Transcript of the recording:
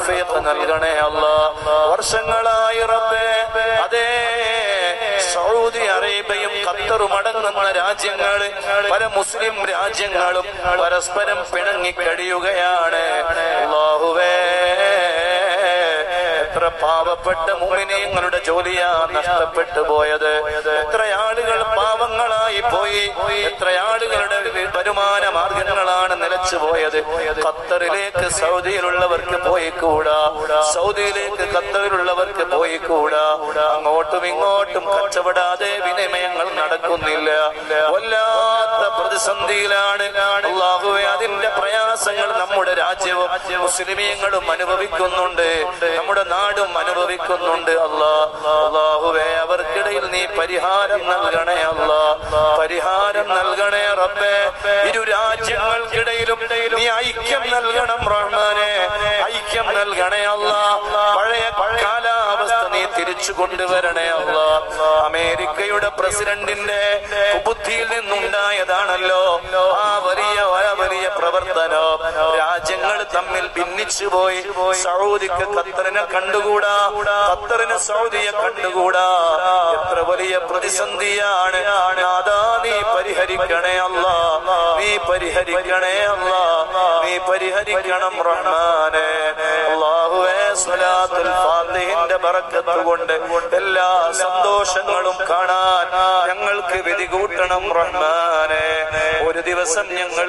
തൗഫീഖ് നൽകണേ അല്ലാഹ്. വർഷങ്ങളായി റബ്ബേ അതേ സൗദി അറേബ്യയും ഖത്തറും അടങ്ങുന്ന രാജ്യങ്ങൾ, പല മുസ്ലിം രാജ്യങ്ങളും പരസ്പരം പിണങ്ങിക്കഴിയുകയാണ്. അല്ലാഹുവേ, എത്ര പാവപ്പെട്ട മുഅ്മിനീങ്ങളുടെ ജോലിയാ നഷ്ടപ്പെട്ടു പോയത്. എത്ര ആളുകൾ പാവങ്ങളായി പോയി. എത്ര ആളുകളുടെ വരുമാന മാർഗങ്ങളാണ് നിലച്ചു പോയത്. ഖത്തറിലേക്ക് സൗദിയിലുള്ളവർക്ക് പോയിക്കൂടാ, സൗദിയിലേക്ക് ഖത്തറിലുള്ളവർക്ക് പോയിക്കൂടാ. അങ്ങോട്ടും ഇങ്ങോട്ടും കച്ചവടാതെ വിനിമയങ്ങൾ നടക്കുന്നില്ല. വല്ലാത്ത പ്രതിസന്ധിയിലാണ്. അല്ലാഹുവേ, അതിന്റെ പ്രയാസങ്ങൾ നമ്മുടെ രാജ്യവും മുസ്ലിമീങ്ങളും അനുഭവിക്കുന്നുണ്ട്, നമ്മുടെ നാടും അനുഭവിക്കുന്നുണ്ട്. അല്ലാഹുവേ, അവർക്കിടയിൽ നീ പരിഹാരം നൽകണേ അല്ലാഹ്, പരിഹാരം നൽകണേ റബ്ബേ. ഇരു രാജ്യങ്ങൾക്കിടയിലും നീ ഐക്യം നൽകണം റഹ്മാനെ, ഐക്യം നൽകണേ അല്ലാഹ്. പഴയ കാലാവസ്ഥ നീ തിരിച്ചു കൊണ്ടുവരണേ അല്ലാഹ്. അമേരിക്കയുടെ പ്രസിഡന്റിന്റെ ബുദ്ധിയിൽ നിന്നുണ്ടായതാണല്ലോ ആ വലിയ പ്രവർത്തനം. രാജ്യങ്ങൾ തമ്മിൽ ഭിന്നിച്ചു പോയി. സൗദിക്ക് ഖത്തറിനെ കണ്ടുകൂടാ, ഖത്തറിന് സൗദിയെ കണ്ടുകൂടാ. എത്ര വലിയ പ്രതിസന്ധിയാണ്. നാഥാ, നീ പരിഹരിക്കണേ അല്ലാഹ്, നീ പരിഹരിക്കണേ അല്ലാഹ്, നീ പരിഹരിക്കണം റഹ്മാനെ. അല്ലാഹുവേ, സ്വലാത്തുൽ ഫാത്തിഹിന്റെ ബറക്കത്ത് കൊണ്ട് എല്ലാ സന്തോഷങ്ങളും കാണാൻ ഞങ്ങൾക്ക് വിധി കൂട്ടണം റഹ്മാനെ. ഒരു ദിവസം ഞങ്ങൾ